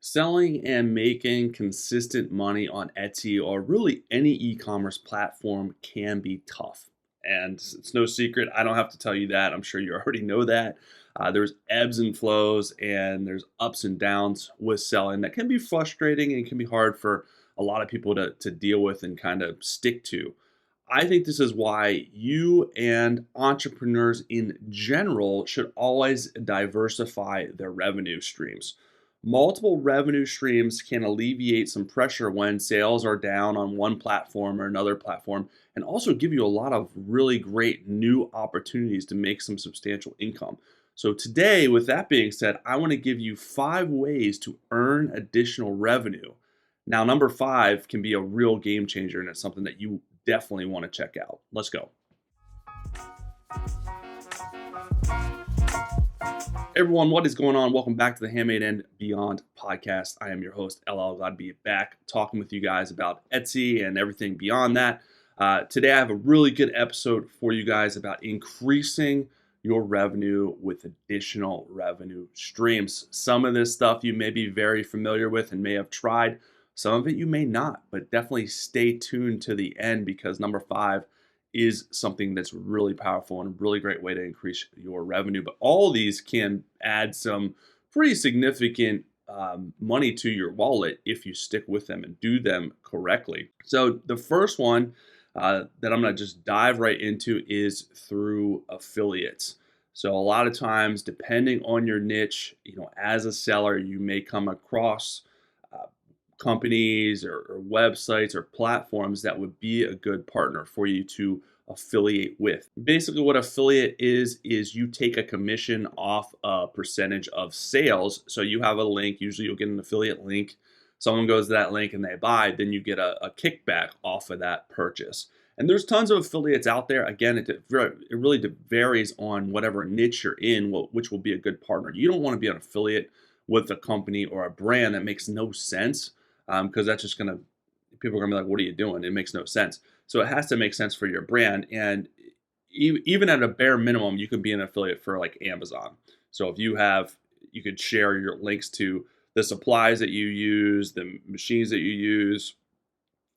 Selling and making consistent money on Etsy or really any e-commerce platform can be tough. And it's no secret. I don't have to tell you that. I'm sure you already know that. There's ebbs and flows and there's ups and downs with selling that can be frustrating and can be hard for a lot of people to deal with and kind of stick to. I think this is why you and entrepreneurs in general should always diversify their revenue streams. Multiple revenue streams can alleviate some pressure when sales are down on one platform or another platform, and also give you a lot of really great new opportunities to make some substantial income. So, today, with that being said, I want to give you 5 ways to earn additional revenue. Now, number five can be a real game changer, and it's something that you definitely want to check out. Let's go. Hey everyone, what is going on? Welcome back to the Handmade and Beyond podcast. I am your host, LL. Glad to be back talking with you guys about Etsy and everything beyond that. Today, I have a really good episode for you guys about increasing your revenue with additional revenue streams. Some of this stuff you may be very familiar with and may have tried. Some of it you may not, but definitely stay tuned to the end because number five is something that's really powerful and a really great way to increase your revenue. But all of these can add some pretty significant money to your wallet if you stick with them and do them correctly. So the first one that I'm going to just dive right into is through affiliates. So a lot of times, depending on your niche, as a seller, you may come across uh, companies or websites or platforms that would be a good partner for you to affiliate with. Basically, what affiliate is you take a commission off a percentage of sales. So you have a link, usually you'll get an affiliate link. Someone goes to that link and they buy, then you get a kickback off of that purchase. And there's tons of affiliates out there. Again, it really varies on whatever niche you're in, which will be a good partner. You don't want to be an affiliate with a company or a brand that makes no sense because that's just people are gonna be like, "What are you doing?" It makes no sense. So it has to make sense for your brand. And even at a bare minimum, you can be an affiliate for like Amazon. So if you could share your links to the supplies that you use, the machines that you use,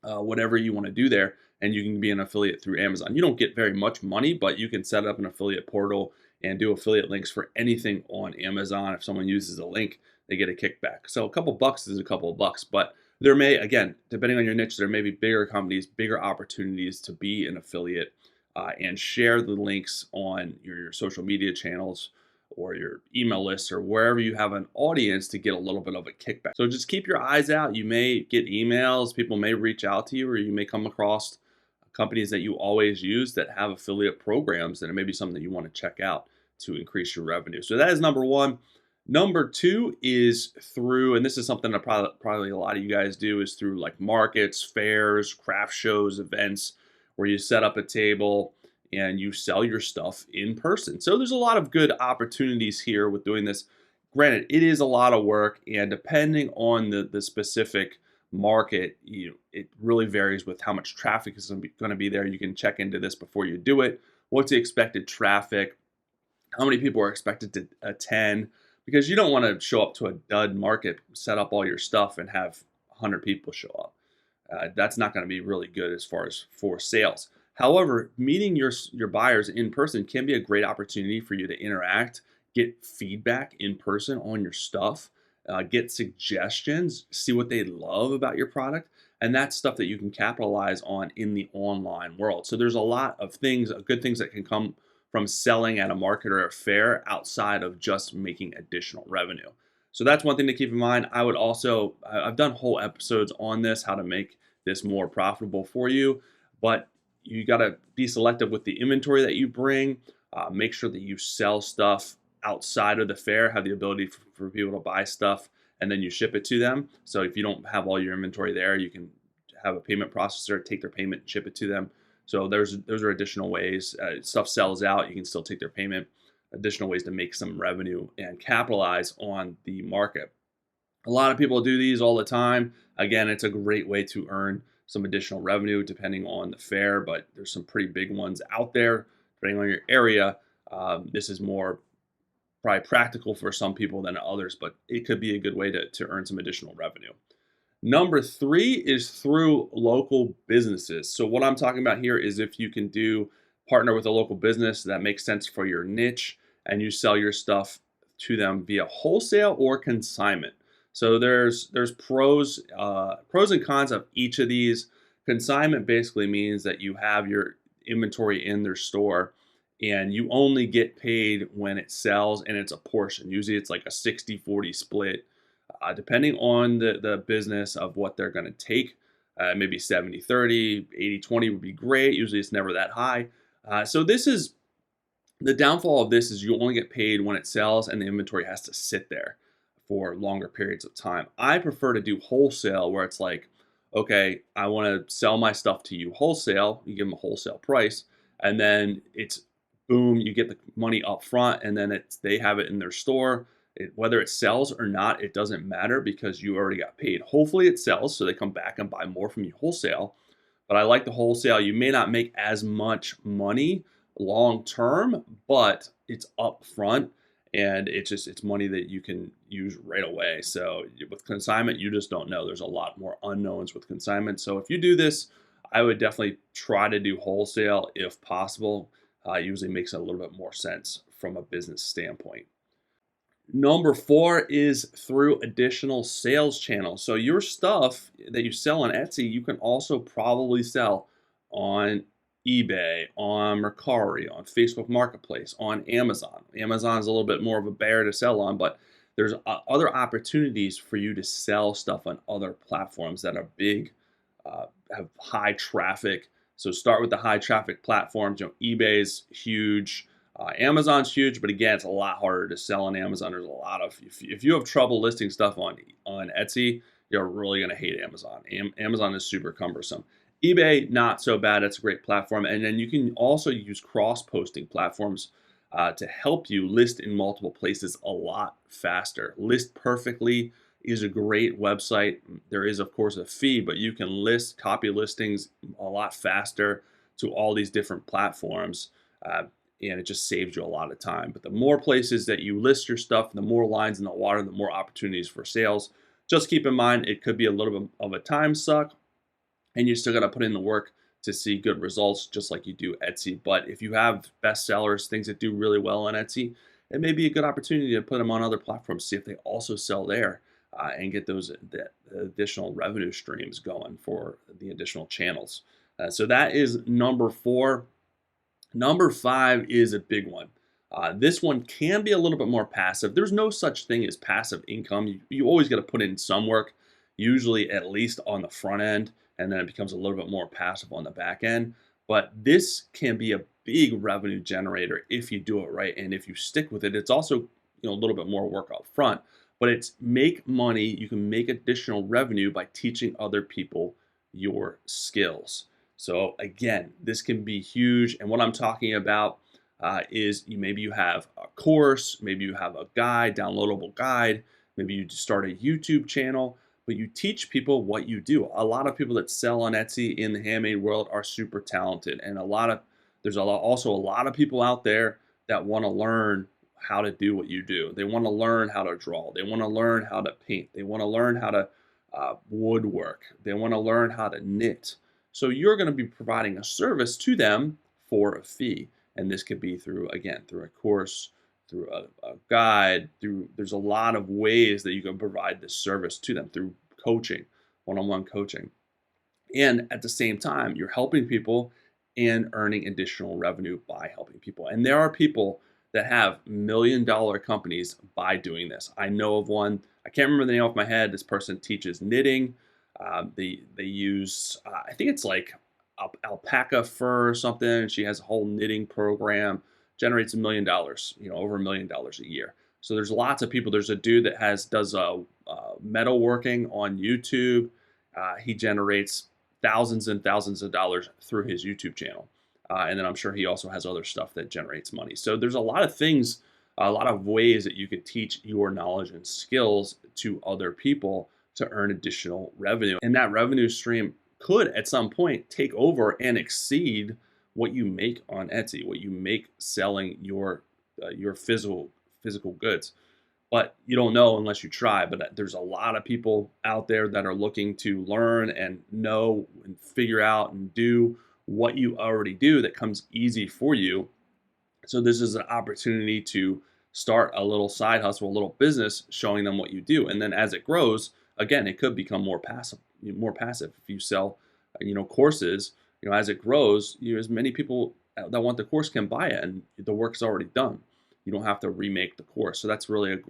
whatever you want to do there, and you can be an affiliate through Amazon. You don't get very much money, but you can set up an affiliate portal and do affiliate links for anything on Amazon. If someone uses a link, they get a kickback. So a couple bucks is a couple of bucks, but there may, again, depending on your niche, there may be bigger companies, bigger opportunities to be an affiliate and share the links on your social media channels or your email list or wherever you have an audience to get a little bit of a kickback. So just keep your eyes out. You may get emails, people may reach out to you, or you may come across companies that you always use that have affiliate programs, and it may be something that you want to check out to increase your revenue. So that is number one. Number two is through, and this is something that probably a lot of you guys do, is through like markets, fairs, craft shows, events, where you set up a table and you sell your stuff in person. So there's a lot of good opportunities here with doing this. Granted, it is a lot of work, and depending on the specific market, it really varies with how much traffic is going to be there. You can check into this before you do it. What's the expected traffic? How many people are expected to attend? Because you don't want to show up to a dud market, set up all your stuff, and have 100 people show up. That's not going to be really good as far as for sales. However, meeting your buyers in person can be a great opportunity for you to interact, get feedback in person on your stuff, get suggestions, see what they love about your product, and that's stuff that you can capitalize on in the online world. So there's a lot of things, good things that can come from selling at a market or a fair outside of just making additional revenue. So that's one thing to keep in mind. I've done whole episodes on this, how to make this more profitable for you, but you got to be selective with the inventory that you bring. Make sure that you sell stuff outside of the fair, have the ability for people to buy stuff and then you ship it to them. So if you don't have all your inventory there, you can have a payment processor take their payment and ship it to them. So those are additional ways. Stuff sells out, you can still take their payment. Additional ways to make some revenue and capitalize on the market. A lot of people do these all the time. Again, it's a great way to earn some additional revenue depending on the fair, but there's some pretty big ones out there depending on your area. This is more probably practical for some people than others, but it could be a good way to earn some additional revenue. Number three is through local businesses. So what I'm talking about here is if you can do partner with a local business that makes sense for your niche and you sell your stuff to them via wholesale or consignment. So there's pros and cons of each of these. Consignment basically means that you have your inventory in their store and you only get paid when it sells and it's a portion. Usually it's like a 60-40 split depending on the business of what they're going to take. Maybe 70-30, 80-20 would be great. Usually it's never that high. So this is the downfall of this is you only get paid when it sells and the inventory has to sit there for longer periods of time. I prefer to do wholesale where it's like, okay, I want to sell my stuff to you wholesale. You give them a wholesale price, and then it's boom, you get the money up front, and then they have it in their store. Whether it sells or not, it doesn't matter because you already got paid. Hopefully it sells, so they come back and buy more from you wholesale. But I like the wholesale. You may not make as much money long term, but it's up front and it's money that you can use right away. So with consignment, you just don't know. There's a lot more unknowns with consignment. So if you do this, I would definitely try to do wholesale if possible. Usually makes a little bit more sense from a business standpoint. Number four is through additional sales channels. So your stuff that you sell on Etsy, you can also probably sell on eBay, on Mercari, on Facebook Marketplace, on Amazon. Amazon is a little bit more of a bear to sell on, but there's other opportunities for you to sell stuff on other platforms that are big, have high traffic. So start with the high traffic platforms. eBay's huge. Amazon's huge, but again, it's a lot harder to sell on Amazon. There's a lot of if you have trouble listing stuff on Etsy, you're really gonna hate Amazon. Amazon is super cumbersome. eBay, not so bad. It's a great platform, and then you can also use cross-posting platforms to help you list in multiple places a lot faster. List Perfectly is a great website. There is, of course, a fee, but you can copy listings a lot faster to all these different platforms. And it just saves you a lot of time. But the more places that you list your stuff, the more lines in the water, the more opportunities for sales. Just keep in mind, it could be a little bit of a time suck, and you still got to put in the work to see good results, just like you do Etsy. But if you have bestsellers, things that do really well on Etsy, it may be a good opportunity to put them on other platforms, see if they also sell there, and get those additional revenue streams going for the additional channels. So that is number four. Number five is a big one. This one can be a little bit more passive. There's no such thing as passive income. You always got to put in some work, usually at least on the front end, and then it becomes a little bit more passive on the back end. But this can be a big revenue generator if you do it right and if you stick with it. It's also a little bit more work up front, but it's make money. You can make additional revenue by teaching other people your skills. So again, this can be huge. And what I'm talking about is maybe you have a course, maybe you have a guide, downloadable guide, maybe you start a YouTube channel, but you teach people what you do. A lot of people that sell on Etsy in the handmade world are super talented, and also a lot of people out there that want to learn how to do what you do. They want to learn how to draw. They want to learn how to paint. They want to learn how to woodwork. They want to learn how to knit. So you're going to be providing a service to them for a fee. And this could be through a course, through a guide, there's a lot of ways that you can provide this service to them through coaching, one-on-one coaching. And at the same time, you're helping people and earning additional revenue by helping people. And there are people that have $1 million companies by doing this. I know of one, I can't remember the name off my head. This person teaches knitting. They use, I think it's like alpaca fur or something. She has a whole knitting program, generates $1 million, over $1 million a year. So there's lots of people. There's a dude that does metalworking on YouTube. He generates thousands and thousands of dollars through his YouTube channel. And then I'm sure he also has other stuff that generates money. So there's a lot of things, a lot of ways that you could teach your knowledge and skills to other people to earn additional revenue. And that revenue stream could at some point take over and exceed what you make on Etsy, what you make selling your physical goods. But you don't know unless you try. But there's a lot of people out there that are looking to learn and know and figure out and do what you already do that comes easy for you. So this is an opportunity to start a little side hustle, a little business, showing them what you do, and then as it grows, again, it could become more passive. More passive if you sell, courses. As it grows, as many people that want the course can buy it, and the work's already done. You don't have to remake the course. So that's really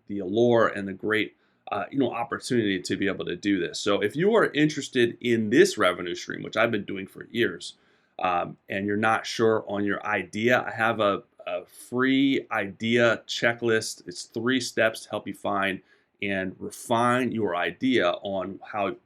the allure and the great, opportunity to be able to do this. So if you are interested in this revenue stream, which I've been doing for years, and you're not sure on your idea, I have a free idea checklist. It's 3 steps to help you find and refine your idea on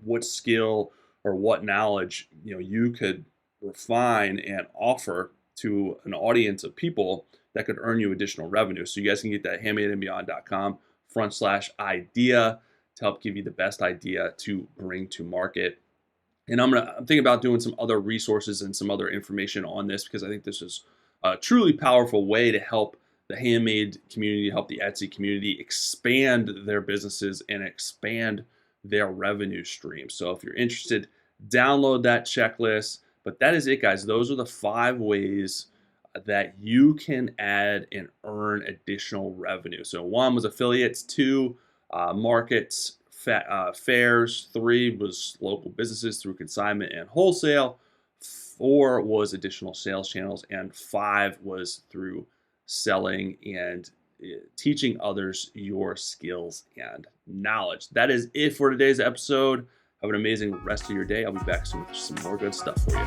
what skill or what knowledge you could refine and offer to an audience of people that could earn you additional revenue. So you guys can get that handmadeandbeyond.com/idea to help give you the best idea to bring to market. And I'm thinking about doing some other resources and some other information on this, because I think this is a truly powerful way to help the handmade community, help the Etsy community expand their businesses and expand their revenue stream. So if you're interested, download that checklist. But that is it, guys. Those are the 5 ways that you can add and earn additional revenue. So 1 was affiliates, 2 markets, fairs, 3 was local businesses through consignment and wholesale, 4 was additional sales channels, and 5 was through selling and teaching others your skills and knowledge. That is it for today's episode. Have an amazing rest of your day. I'll be back soon with some more good stuff for you.